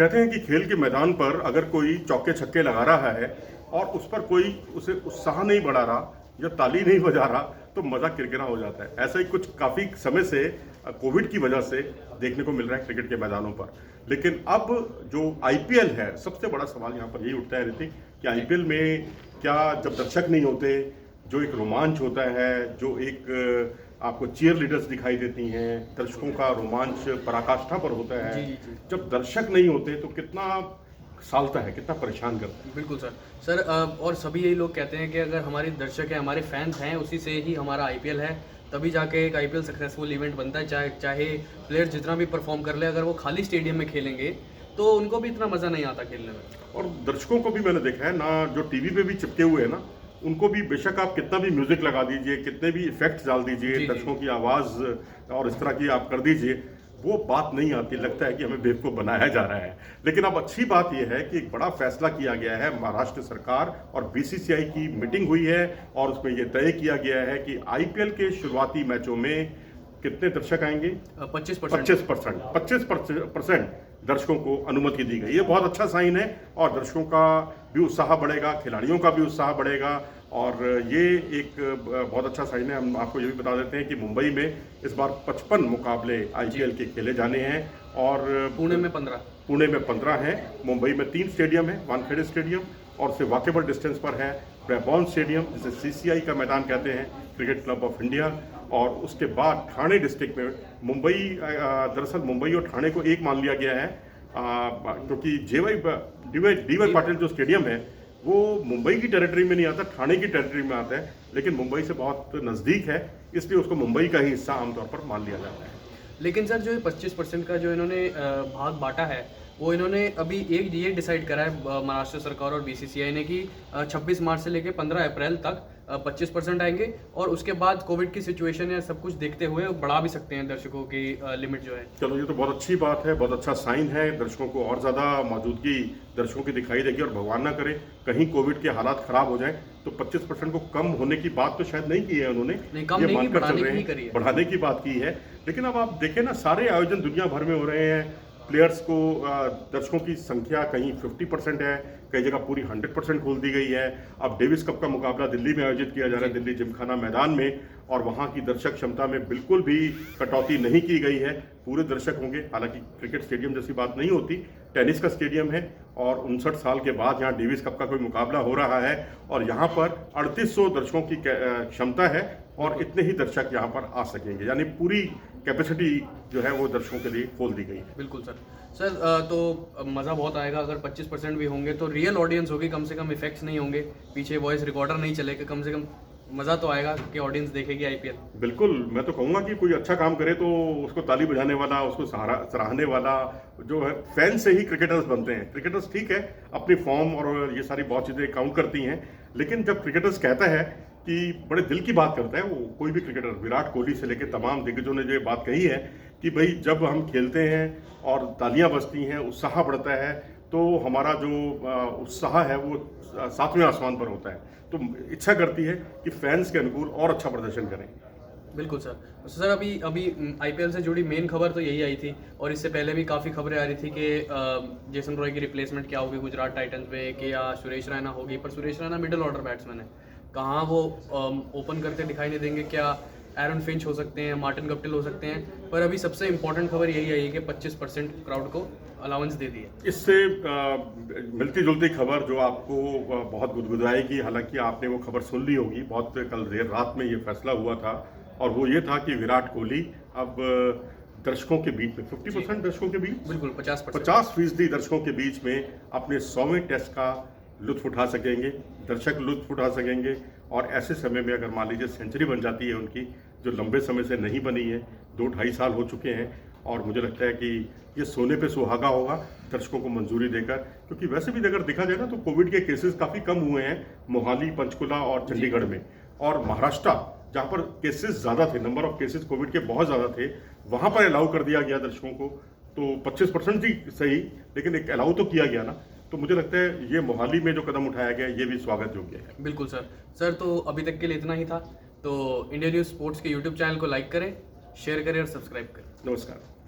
कहते हैं कि खेल के मैदान पर अगर कोई चौके छक्के लगा रहा है और उस पर कोई उसे उत्साह नहीं बढ़ा रहा या ताली नहीं बजा रहा तो मज़ा किरकिरा हो जाता है। ऐसा ही कुछ काफ़ी समय से कोविड की वजह से देखने को मिल रहा है क्रिकेट के मैदानों पर। लेकिन अब जो आईपीएल है, सबसे बड़ा सवाल यहाँ पर यही उठता है ऋतिक कि आईपीएल में क्या जब दर्शक नहीं होते, जो एक रोमांच होता है, जो एक आपको चीयर लीडर्स दिखाई देती हैं, दर्शकों का रोमांच पराकाष्ठा पर होता है, जब दर्शक नहीं होते तो कितना सालता है, कितना परेशान करता है। बिल्कुल सर। और सभी यही लोग कहते हैं कि अगर हमारे दर्शक हैं, हमारे फैंस हैं, उसी से ही हमारा आईपीएल है, तभी जाके एक आईपीएल सक्सेसफुल इवेंट बनता है। चाहे प्लेयर जितना भी परफॉर्म कर ले, अगर वो खाली स्टेडियम में खेलेंगे तो उनको भी इतना मज़ा नहीं आता खेलने में। और दर्शकों को भी मैंने देखा है ना, जो टीवी पे भी चिपके हुए हैं ना, उनको भी बेशक आप कितना भी म्यूजिक लगा दीजिए, कितने भी इफेक्ट्स डाल दीजिए, दर्शकों की आवाज़ और इस तरह की आप कर दीजिए, वो बात नहीं आती। लगता है कि हमें बेवकूफ़ बनाया जा रहा है। लेकिन अब अच्छी बात यह है कि एक बड़ा फैसला किया गया है, महाराष्ट्र सरकार और बीसीसीआई की मीटिंग हुई है और उसमें यह तय किया गया है कि आईपीएल के शुरुआती मैचों में कितने दर्शक आएंगे? 25% दर्शकों को अनुमति दी गई। ये बहुत अच्छा साइन है और दर्शकों का भी उत्साह बढ़ेगा, खिलाड़ियों का भी उत्साह बढ़ेगा और ये एक बहुत अच्छा साइन है। हम आपको ये भी बता देते हैं कि मुंबई में इस बार 55 मुकाबले आईपीएल के खेले जाने हैं और पुणे में 15 हैं। मुंबई में 3 स्टेडियम है, वानखेड़े स्टेडियम और उससे वॉकेबल डिस्टेंस पर है ब्रैबॉर्न स्टेडियम, जिसे सीसीआई का मैदान कहते हैं, क्रिकेट क्लब ऑफ इंडिया। और उसके बाद ठाणे डिस्ट्रिक्ट में मुंबई, दरअसल मुंबई और ठाणे को एक मान लिया गया है क्योंकि डी वाई पाटिल जो स्टेडियम है वो मुंबई की टेरिटरी में नहीं आता, ठाणे की टेरिटरी में आता है, लेकिन मुंबई से बहुत नज़दीक है, इसलिए उसको मुंबई का ही हिस्सा आमतौर पर मान लिया जाता है। लेकिन सर जो 25% का जो इन्होंने भाग बांटा है, वो इन्होंने अभी एक ये डिसाइड करा है महाराष्ट्र सरकार और बीसीसीआई ने कि 26 मार्च से लेकर 15 अप्रैल तक 25% आएंगे और उसके बाद कोविड की सिचुएशन या सब कुछ देखते हुए बढ़ा भी सकते हैं दर्शकों की लिमिट जो है। चलो, ये तो बहुत अच्छी बात है, बहुत अच्छा साइन है। दर्शकों को और ज़्यादा मौजूदगी दर्शकों की दिखाई देगी और भगवान ना करे कहीं कोविड के हालात खराब हो जाएं तो 25% को कम होने की बात तो शायद नहीं की है उन्होंने, ये मानकर चल रहे हैं, बढ़ाने की बात की है। लेकिन अब आप देखें ना, सारे आयोजन दुनिया भर में हो रहे हैं, प्लेयर्स को दर्शकों की संख्या कहीं 50% है, कई जगह पूरी 100% खोल दी गई है। अब डेविस कप का मुकाबला दिल्ली में आयोजित किया जा रहा है, दिल्ली जिमखाना मैदान में, और वहाँ की दर्शक क्षमता में बिल्कुल भी कटौती नहीं की गई है, पूरे दर्शक होंगे। हालांकि क्रिकेट स्टेडियम जैसी बात नहीं होती, टेनिस का स्टेडियम है और 59 साल के बाद यहाँ डेविस कप का कोई मुकाबला हो रहा है और यहाँ पर 3800 दर्शकों की क्षमता है और इतने ही दर्शक यहाँ पर आ सकेंगे, यानी पूरी कैपेसिटी जो है वो दर्शकों के लिए खोल दी गई है। बिल्कुल सर। तो मज़ा बहुत आएगा अगर 25% भी होंगे तो रियल ऑडियंस होगी, कम से कम इफेक्ट्स नहीं होंगे, पीछे वॉइस रिकॉर्डर नहीं चलेगा, कम से कम मज़ा तो आएगा कि ऑडियंस देखेगी आईपीएल। बिल्कुल, मैं तो कहूँगा कि कोई अच्छा काम करे तो उसको ताली बजाने वाला, उसको सराहने वाला जो है, फैन से ही क्रिकेटर्स बनते हैं। क्रिकेटर्स ठीक है, अपनी फॉर्म और ये सारी बहुत चीज़ें काउंट करती हैं, लेकिन जब क्रिकेटर्स कहता है कि बड़े दिल की बात करता है वो, कोई भी क्रिकेटर, विराट कोहली से लेकर तमाम दिग्गजों ने जो ये बात कही है कि भाई जब हम खेलते हैं और तालियां बजती हैं, उत्साह बढ़ता है, तो हमारा जो उत्साह है वो 7वें आसमान पर होता है। तो इच्छा करती है कि फैंस के अनुकूल और अच्छा प्रदर्शन करें। बिल्कुल सर। अभी आईपीएल से जुड़ी मेन खबर तो यही आई थी और इससे पहले भी काफ़ी खबरें आ रही थी कि जेसन रॉय की रिप्लेसमेंट क्या होगी गुजरात टाइटंस में, कि या सुरेश रैना होगी, पर Suresh Raina middle order batsman है, कहाँ वो ओपन करते दिखाई नहीं देंगे। क्या एरन फिंच हो सकते हैं, मार्टिन गप्टिल हो सकते हैं, पर अभी सबसे इंपॉर्टेंट खबर यही आई है कि 25% क्राउड को अलाउंस दे दी है। इससे मिलती जुलती खबर जो आपको बहुत गुदगुदाएगी, हालांकि आपने वो खबर सुन ली होगी, बहुत कल देर रात में ये फैसला हुआ था और वो ये था कि विराट कोहली अब दर्शकों के बीच में 50% दर्शकों के बीच, बिल्कुल 50% दर्शकों के बीच में अपने 100वें टेस्ट का लुत्फ उठा सकेंगे, दर्शक लुत्फ उठा सकेंगे। और ऐसे समय में अगर मान लीजिए सेंचुरी बन जाती है उनकी, जो लंबे समय से नहीं बनी है, 2-2.5 साल हो चुके हैं, और मुझे लगता है कि ये सोने पे सुहागा होगा दर्शकों को मंजूरी देकर। क्योंकि वैसे भी अगर देखा जाए ना तो कोविड के केसेस काफ़ी कम हुए हैं मोहाली, पंचकुला और चंडीगढ़ में, और महाराष्ट्र जहाँ पर केसेस ज़्यादा थे, नंबर ऑफ केसेस कोविड के बहुत ज़्यादा थे, वहाँ पर अलाउ कर दिया गया दर्शकों को। तो 25% ही सही, लेकिन एक अलाउ तो किया गया ना। तो मुझे लगता है ये मोहाली में जो कदम उठाया गया ये भी स्वागत योग्य है। बिल्कुल सर। तो अभी तक के लिए इतना ही था। तो इंडिया न्यूज़ स्पोर्ट्स के यूट्यूब चैनल को लाइक करें, शेयर करें और सब्सक्राइब करें। नमस्कार।